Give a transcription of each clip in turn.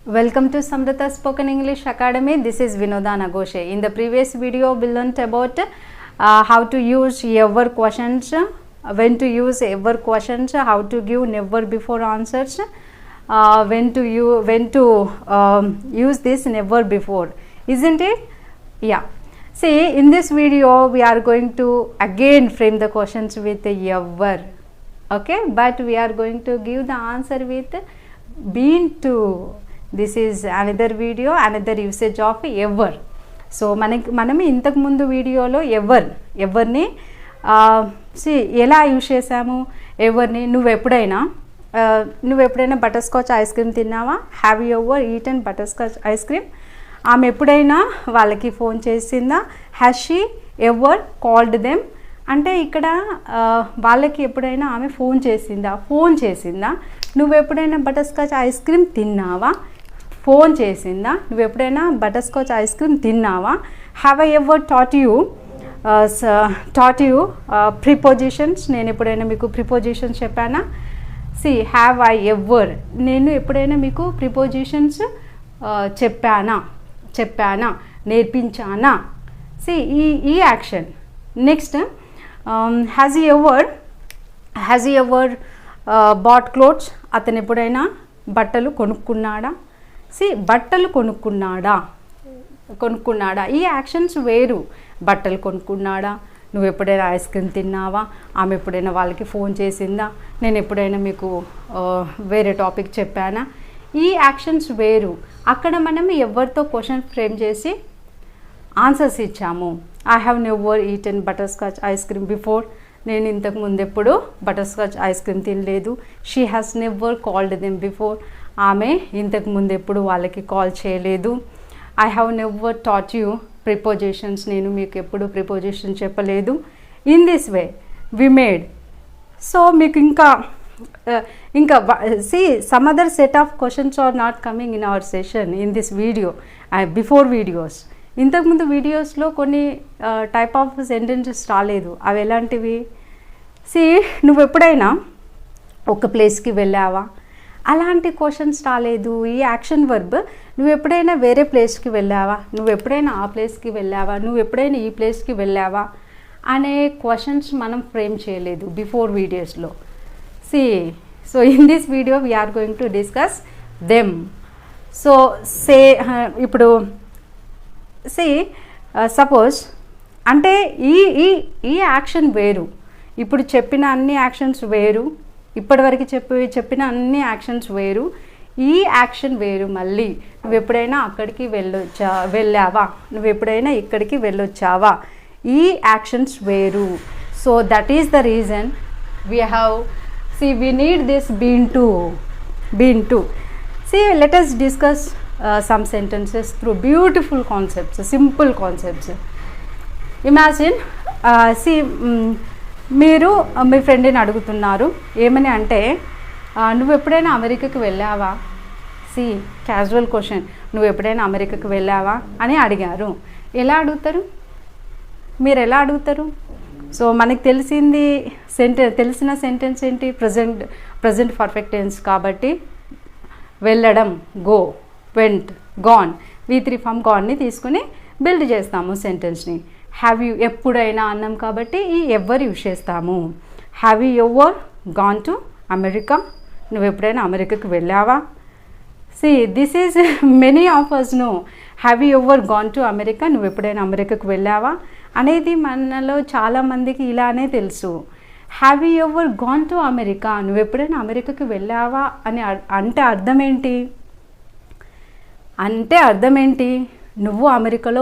Welcome to Samrita Spoken English Academy. This is Vinoda Nagoshe. In the previous video, we learnt about how to use ever questions, when to use ever questions, how to give never before answers, when to use this never before, isn't it? Yeah. See, in this video, we are going to again frame the questions with ever. Okay, but we are going to give the answer with been to. This is another video, another usage of ever. So మనం ఇంతకు ముందు వీడియోలో ఎవర్ని ఎలా use చేసాము. ఎవర్ని నువ్వు ఎప్పుడైనా బటర్ స్కాచ్ ఐస్ క్రీమ్ తిన్నావా? Have you ever eaten butter scotch ice cream? ఆమె ఎప్పుడైనా వాళ్ళకి ఫోన్ చేసిందా? Has she ever called them? అంటే ఇక్కడ వాళ్ళకి ఎప్పుడైనా ఆమె ఫోన్ చేసిందా? నువ్వు ఎప్పుడైనా బటర్ స్కాచ్ ఐస్ క్రీమ్ తిన్నావా? ఫోన్ చేసిందా? నువ్వు ఎప్పుడైనా బటర్ స్కాచ్ ఐస్ క్రీమ్ తిన్నావా? Have I ever taught you prepositions? నేను ఎప్పుడైనా మీకు ప్రిపోజిషన్స్ చెప్పానా? సి హ్యావ్ ఐ ఎవర్, నేను ఎప్పుడైనా మీకు ప్రిపోజిషన్స్ చెప్పానా, నేర్పించానా? సి ఈ action. Next, has you ever bought clothes? అతను ఎప్పుడైనా బట్టలు కొనుక్కున్నాడా? సి బట్టలు కొనుక్కున్నాడా, ఈ యాక్షన్స్ వేరు. బట్టలు కొనుక్కున్నాడా, నువ్వు ఎప్పుడైనా ఐస్ క్రీమ్ తిన్నావా, ఆమె ఎప్పుడైనా వాళ్ళకి ఫోన్ చేసిందా, నేను ఎప్పుడైనా మీకు వేరే టాపిక్ చెప్పానా, ఈ యాక్షన్స్ వేరు. అక్కడ మనం ఎవరితో క్వశ్చన్ ఫ్రేమ్ చేసి ఆన్సర్స్ ఇచ్చాము. I have never eaten butter scotch ice cream before, నేను ఇంతకు ముందు ఎప్పుడు బటర్ స్కాచ్ ఐస్ క్రీమ్ తినలేదు. She has never called them before, ఆమె ఇంతకు ముందు ఎప్పుడు వాళ్ళకి కాల్ చేయలేదు. I have never taught you prepositions, నేను మీకు ఎప్పుడు ప్రిపోజిషన్ చెప్పలేదు. In this way we made. So మీకు ఇంకా see some other set of questions are not coming in hour session in this video before videos. ఇంతకుముందు వీడియోస్లో కొన్ని టైప్ ఆఫ్ సెంటెన్సెస్ రాలేదు. అవి ఎలాంటివి? సి నువ్వు ఎప్పుడైనా ఒక ప్లేస్కి వెళ్ళావా, అలాంటి క్వశ్చన్స్ రాలేదు. ఈ యాక్షన్ వర్బ్ నువ్వు ఎప్పుడైనా వేరే ప్లేస్కి వెళ్ళావా, నువ్వు ఎప్పుడైనా ఆ ప్లేస్కి వెళ్ళావా, నువ్వు ఎప్పుడైనా ఈ ప్లేస్కి వెళ్ళావా అనే క్వశ్చన్స్ మనం ఫ్రేమ్ చేయలేదు బిఫోర్ వీడియోస్లో. So in this video we're going to discuss them. So ఇప్పుడు సపోజ్ అంటే ఈ యాక్షన్ వేరు, ఇప్పుడు చెప్పిన అన్ని యాక్షన్స్ వేరు, ఇప్పటివరకు చెప్పిన అన్ని యాక్షన్స్ వేరు, ఈ యాక్షన్ వేరు. మళ్ళీ నువ్వు ఎప్పుడైనా అక్కడికి వెళ్ళావా, నువ్వు ఎప్పుడైనా ఇక్కడికి వెళ్ళొచ్చావా, ఈ యాక్షన్స్ వేరు. So that is the reason we need this been to. Let us discuss some sentences through beautiful concepts, simple concepts. Imagine, మీరు మీ ఫ్రెండ్ని అడుగుతున్నారు ఏమని అంటే, నువ్వు ఎప్పుడైనా అమెరికాకి వెళ్ళావా? క్యాజువల్ క్వశ్చన్, నువ్వు ఎప్పుడైనా అమెరికాకి వెళ్ళావా అని అడిగారు. ఎలా అడుగుతారు? మీరు ఎలా అడుగుతారు? సో మనకి తెలిసిన సెంటెన్స్ ఏంటి? ప్రజెంట్ పర్ఫెక్ట్ టెన్స్ కాబట్టి వెళ్ళడం, go, vent, gone, V3 form గాన్ని తీసుకుని బిల్డ్ చేస్తాము సెంటెన్స్ని. హ్యావ్ యూ ఎప్పుడైనా అన్నాం కాబట్టి ఈ ఎవర్ యూజ్ చేస్తాము. Have you ever gone to America? నువ్వు ఎప్పుడైనా అమెరికాకి వెళ్ళావా? This is many of us know. Have you ever gone to America? నువ్వు ఎప్పుడైనా అమెరికాకి వెళ్ళావా అనేది మనలో చాలామందికి ఇలానే తెలుసు. Have you ever gone to America? నువ్వు ఎప్పుడైనా అమెరికాకి వెళ్ళావా అని అంటే అర్థం ఏంటి? నువ్వు అమెరికాలో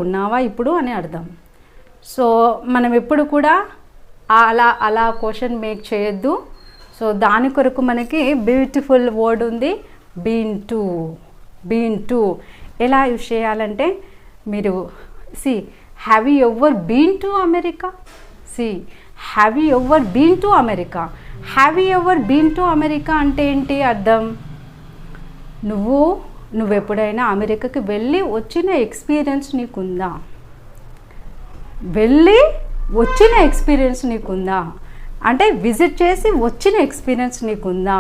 ఉన్నావా ఇప్పుడు అని అర్థం. సో మనం ఎప్పుడు కూడా అలా క్వశ్చన్ మేక్ చేయొద్దు. సో దాని కొరకు మనకి బ్యూటిఫుల్ వర్డ్ ఉంది, బీన్ టు. ఎలా యూజ్ చేయాలంటే, మీరు have you ever been to America? Have you ever been to America? Have you ever been to America అంటే ఏంటి అర్థం? నువ్వు ఎప్పుడైనా అమెరికాకి వెళ్ళి వచ్చిన ఎక్స్పీరియన్స్ నీకుందా? అంటే విజిట్ చేసి వచ్చిన ఎక్స్పీరియన్స్ నీకుందా?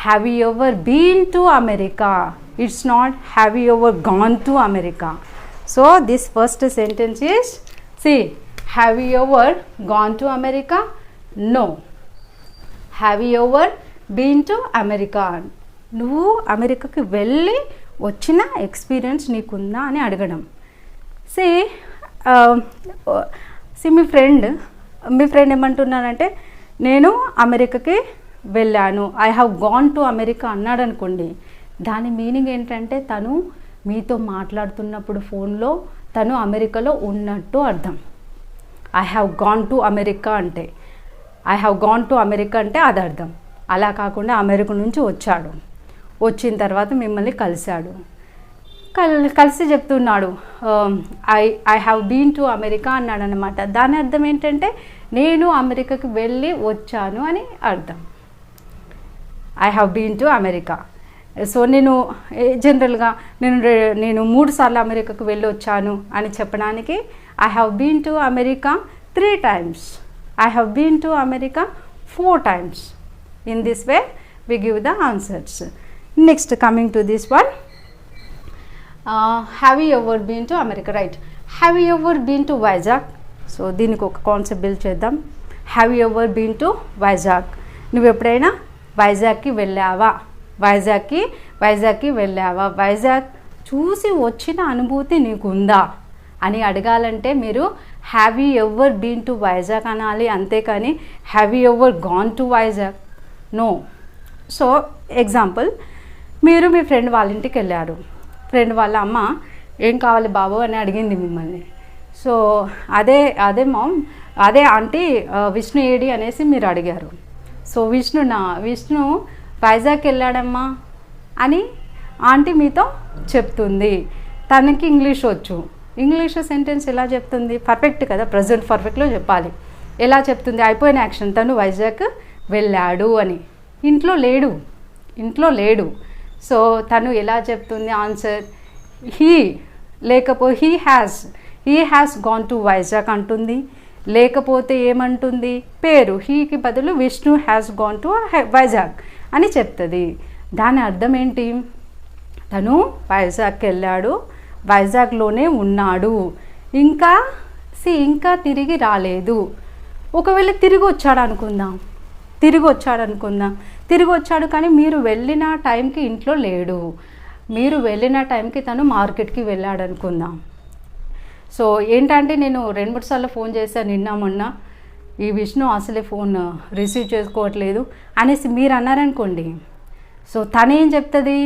Have you ever been to America. It's not have you ever gone to America. So this first sentence is, see, have you ever gone to America? No. Have you ever been to America? నువ్వు అమెరికాకి వెళ్ళి వచ్చిన experience నీకుందా అని అడగడం. C మీ friend ఏమంటున్నారంటే నేను అమెరికాకి వెళ్ళాను, I have gone to America అన్నాడు అనుకోండి, దాని మీనింగ్ ఏంటంటే తను మీతో మాట్లాడుతున్నప్పుడు ఫోన్లో తను అమెరికాలో ఉన్నట్టు అర్థం. I have gone to America అంటే అది అర్థం. అలా కాకుండా అమెరికా నుంచి వచ్చాడు, వచ్చిన తర్వాత మిమ్మల్ని కలిశాడు, కలిసి చెప్తున్నాడు I have been to America అన్నాడు అనమాట. దాని అర్థం ఏంటంటే నేను అమెరికాకి వెళ్ళి వచ్చాను అని అర్థం. I have been to America. So నేను జనరల్గా నేను 3 సార్లు అమెరికాకు వెళ్ళి వచ్చాను అని చెప్పడానికి I have been to America 3 times. I have been to America 4 times. In this way we give the answers. Next, coming to this one, have you ever been to America? Right. Have you ever been to Vizag? So దీనికి ఒక concept build చేద్దాం. Have you ever been to Vizag? నువ్వు ఎప్పుడైనా వైజాగ్కి వెళ్ళావా? వైజాగ్కి వెళ్ళావా? వైజాగ్ చూసి వచ్చిన అనుభూతి నీకుందా అని అడగాలంటే మీరు have you ever been to Vizag అనాలి, అంతేకాని have you ever gone to Vizag? No. So example, మీరు మీ ఫ్రెండ్ వాళ్ళ ఇంటికి వెళ్ళారు, ఫ్రెండ్ వాళ్ళ అమ్మ ఏం కావాలి బాబు అని అడిగింది మిమ్మల్ని. సో అదే మామ్, అదే ఆంటీ, విష్ణు ఏడి అనేసి మీరు అడిగారు. సో విష్ణు వైజాగ్కి వెళ్ళాడమ్మా అని ఆంటీ మీతో చెప్తుంది. తనకి ఇంగ్లీష్ వచ్చు. ఇంగ్లీష్ సెంటెన్స్ ఎలా చెప్తుంది? పర్ఫెక్ట్ కదా, ప్రజెంట్ పర్ఫెక్ట్లో చెప్పాలి. ఎలా చెప్తుంది? అయిపోయిన యాక్షన్, తను వైజాగ్ వెళ్ళాడు అని. ఇంట్లో లేడు. సో తను ఎలా చెప్తుంది answer? He has gone to Vizag అంటుంది. లేకపోతే ఏమంటుంది? పేరు హీకి బదులు Vishnu has gone to Vizag అని చెప్తుంది. దాని అర్థం ఏంటి? తను వైజాగ్కి వెళ్ళాడు, వైజాగ్లోనే ఉన్నాడు, ఇంకా తిరిగి రాలేదు. ఒకవేళ తిరిగి వచ్చాడు కానీ మీరు వెళ్ళిన టైంకి ఇంట్లో లేడు, మీరు వెళ్ళిన టైంకి తను మార్కెట్కి వెళ్ళాడు అనుకుందాం. సో ఏంటంటే నేను 2-3 సార్లు ఫోన్ చేశాను నిన్న మొన్న, ఈ విష్ణు అసలే ఫోన్ రిసీవ్ చేసుకోవట్లేదు అనేసి మీరు అన్నారనుకోండి. సో తను ఏం చెప్తుంది?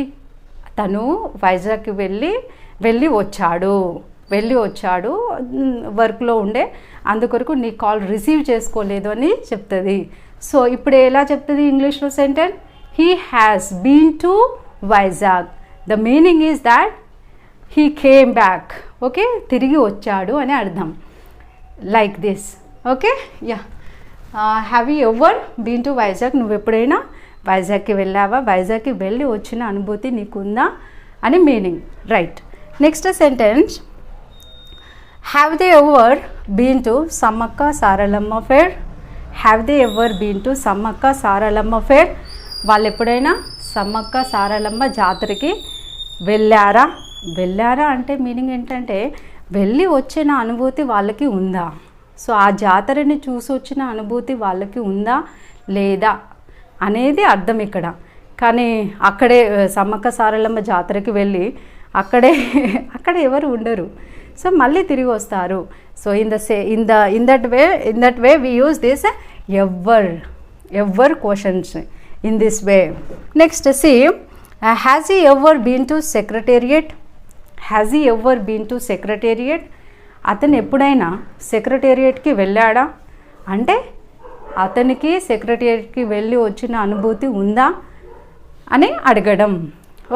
తను వైజాగ్కి వెళ్ళి వచ్చాడు వర్క్లో ఉండే, అందుకొరకు నీ కాల్ రిసీవ్ చేసుకోలేదు అని చెప్తుంది. సో ఇప్పుడు ఎలా చెప్తుంది ఇంగ్లీష్లో sentence? He has been to Vizag. The meaning is that he came back. Okay, తిరిగి వచ్చాడు అని అర్థం. Like this. Okay, ya. Have you ever been to Vizag? నువ్వు ఎప్పుడైనా వైజాగ్కి వెళ్ళావా? వైజాగ్కి వెళ్ళి వచ్చిన అనుభూతి నీకుందా అని meaning. Right. Next sentence, have they ever been to Sammakka Saralamma fair? Have they ever been to Sammakka Saralamma fair? వాళ్ళు ఎప్పుడైనా సమ్మక్క సారలమ్మ జాతరకి వెళ్ళారా అంటే మీనింగ్ ఏంటంటే వెళ్ళి వచ్చిన అనుభూతి వాళ్ళకి ఉందా? సో ఆ జాతరని చూసి వచ్చిన అనుభూతి వాళ్ళకి ఉందా లేదా అనేది అర్థం ఇక్కడ. కానీ అక్కడే సమ్మక్క సారలమ్మ జాతరకి వెళ్ళి అక్కడ ఎవరు ఉండరు, సో మళ్ళీ తిరిగి వస్తారు. So in that way we use this ever questions in this way. Next see, has he ever been to secretariat? అతను ఎప్పుడైనా సెక్రటేరియట్కి వెళ్ళాడా అంటే అతనికి సెక్రటేరియట్కి వెళ్ళి వచ్చిన అనుభూతి ఉందా అని అడగడం.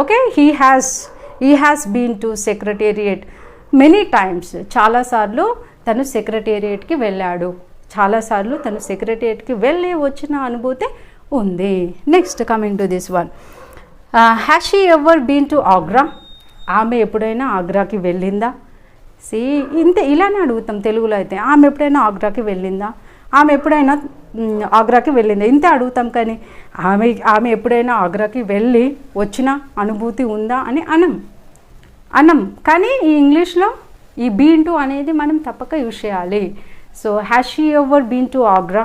Okay, he has been to secretariat many times. చాలాసార్లు తను సెక్రటేరియట్కి వెళ్ళాడు, తను సెక్రటేరియట్కి వెళ్ళి వచ్చిన అనుభూతి ఉంది. Next coming to this one, has she ever been to Agra? ఆమె ఎప్పుడైనా ఆగ్రాకి వెళ్ళిందా? ఇలానే అడుగుతాం తెలుగులో అయితే. ఆమె ఎప్పుడైనా ఆగ్రాకి వెళ్ళిందా? ఆమె ఎప్పుడైనా ఆగ్రాకి వెళ్ళిందా, ఇంతే అడుగుతాం. కానీ ఆమె ఎప్పుడైనా ఆగ్రాకి వెళ్ళి వచ్చిన అనుభూతి ఉందా అని అనం. కానీ ఈ ఇంగ్లీష్లో ఈ బీన్ టు అనేది మనం తప్పక యూజ్ చేయాలి. So has she ever been to Agra?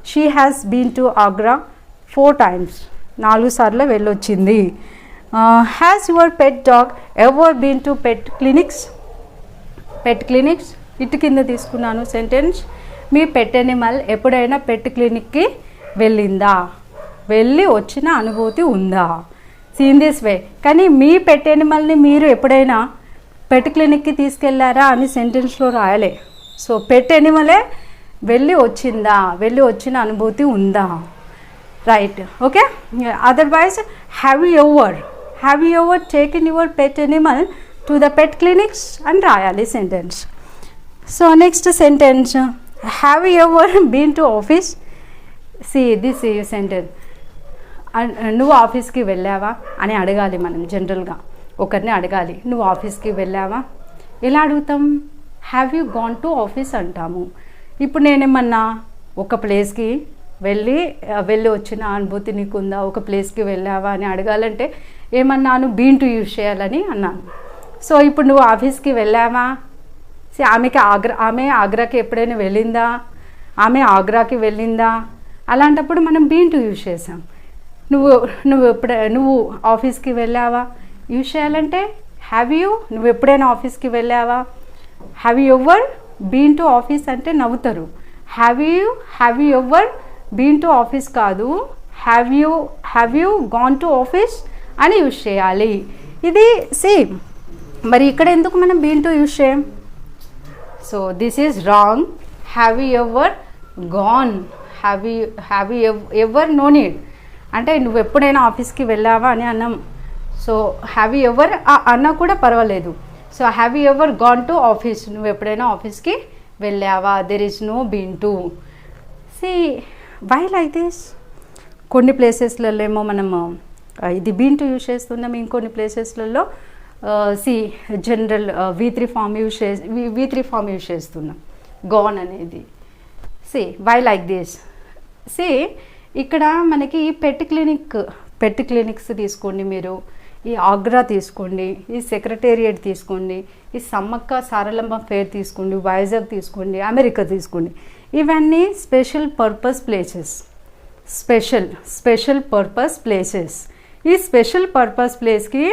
She has been to Agra 4 times, 4 సార్లు వెళ్ళొచ్చింది. Has your pet dog ever been to pet clinics? Pet clinics ఇటు కింద తీసుకున్నాను సెంటెన్స్. మీ పెట్ ఎనిమల్ ఎప్పుడైనా పెట్ క్లినిక్కి వెళ్ళిందా, వెళ్ళి వచ్చిన అనుభూతి ఉందా? ఇన్ దిస్ వే. కానీ మీ పెట్ ఎనిమల్ని మీరు ఎప్పుడైనా పెట్ క్లినిక్కి తీసుకెళ్లారా అని సెంటెన్స్లో రాయాలి. సో పెట్ ఎనిమలే వెళ్ళి వచ్చిందా, వెళ్ళి వచ్చిన అనుభూతి ఉందా, right? Okay. Otherwise have you ever taken your pet animal to the pet clinics అని రాయాలి sentence. So next sentence, have you ever been to office? See this sentence, నువ్వు ఆఫీస్కి వెళ్ళావా అని అడగాలి మనం. జనరల్గా ఒకరిని అడగాలి, నువ్వు ఆఫీస్కి వెళ్ళావా? ఎలా అడుగుతాం? Have you gone to office అంటాము. ఇప్పుడు నేనేమన్నా ఒక ప్లేస్కి వెళ్ళి వచ్చిన అనుభూతి నీకుందా, ఒక ప్లేస్కి వెళ్ళావా అని అడగాలంటే ఏమన్నాను? బీన్ టు యూజ్ చేయాలని అన్నాను. సో ఇప్పుడు నువ్వు ఆఫీస్కి వెళ్ళావా? ఆమె ఆగ్రాకి ఎప్పుడైనా వెళ్ళిందా, ఆమె ఆగ్రాకి వెళ్ళిందా? అలాంటప్పుడు మనం బీన్ టు యూజ్ చేసాం. నువ్వు ఆఫీస్కి వెళ్ళావా యూజ్ చేయాలంటే నువ్వు ఎప్పుడైనా ఆఫీస్కి వెళ్ళావా? Have you ever been to office అంటే నవ్వుతారు. Have you ever been to office కాదు, have you gone to office అని యూజ్ చేయాలి. ఇది సేమ్. మరి ఇక్కడ ఎందుకు మనం బీన్ టు యూజ్ చేయం? So this is wrong. Have you ever gone, have you ever no need అంటే నువ్వు ఎప్పుడైనా ఆఫీస్కి వెళ్ళావా అని అన్నాం. సో హ్యావ్ యూ ఎవర్ అన్నా కూడా పర్వాలేదు. So have you ever gone to office, నువ్వు ఎప్పుడైనా ఆఫీస్కి వెళ్ళావా? There is no been to. See why like this? కొన్ని ప్లేసెస్లలో ఏమో మనము ఇది బీన్ టు యూజ్ చేస్తున్నాం, ఇంకొన్ని ప్లేసెస్లలో జనరల్ V3 ఫామ్ యూజ్ చేస్తున్నాం, గాన్ అనేది. Why like this? ఇక్కడ మనకి పెట్ క్లినిక్స్ తీసుకోండి, మీరు ఈ ఆగ్రా తీసుకోండి, ఈ సెక్రటేరియట్ తీసుకోండి, ఈ సమ్మక్క సారలమ్మ ఫేర్ తీసుకోండి, వైజాగ్ తీసుకోండి, అమెరికా తీసుకోండి. ఇవన్నీ స్పెషల్ పర్పస్ ప్లేసెస్. ఈ స్పెషల్ పర్పస్ ప్లేస్కి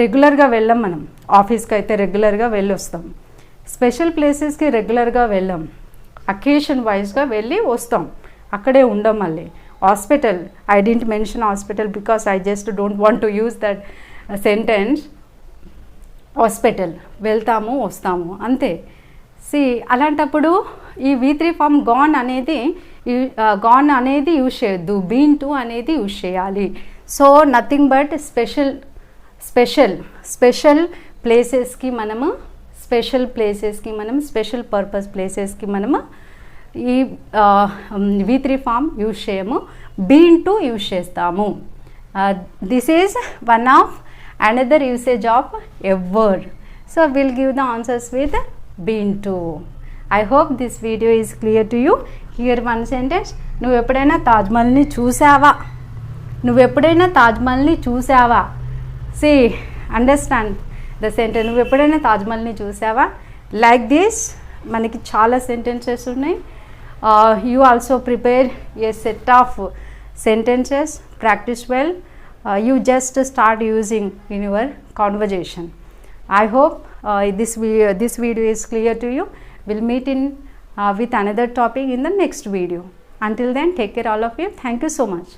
రెగ్యులర్గా వెళ్ళాం మనం. ఆఫీస్కి అయితే రెగ్యులర్గా వెళ్ళొస్తాం, స్పెషల్ ప్లేసెస్కి రెగ్యులర్గా వెళ్ళాం, అకేషన్ వైజ్గా వెళ్ళి వస్తాం, అక్కడే ఉండం. మళ్ళీ hospital, I didn't mention hospital because I just don't want to use that sentence. Hospital వెళ్తాము వస్తాము అంతే. అలాంటప్పుడు ఈ V3 ఫామ్ గాన్ అనేది యూజ్ చేయొద్దు, బీన్ టు అనేది యూజ్ చేయాలి. సో నథింగ్ బట్ స్పెషల్ ప్లేసెస్కి మనము స్పెషల్ పర్పస్ ప్లేసెస్కి మనము ఈ V3 ఫామ్ యూజ్ చేయము, బీన్ టు యూజ్ చేస్తాము. This is one of another usage of ever. So will give the answers with been to. I hope this video is clear to you. Here one sentence, నువ్వు ఎప్పుడైనా తాజ్మహల్ని చూసావా? Understand the sentence. నువ్వు ఎప్పుడైనా తాజ్మహల్ని చూసావా? Like this మనకి చాలా sentences ఉన్నాయి. You also prepare a set of sentences, practice well. You just start using in your conversation. I hope this video is clear to you. We'll meet with another topic in the next video. Until then, take care all of you. Thank you so much.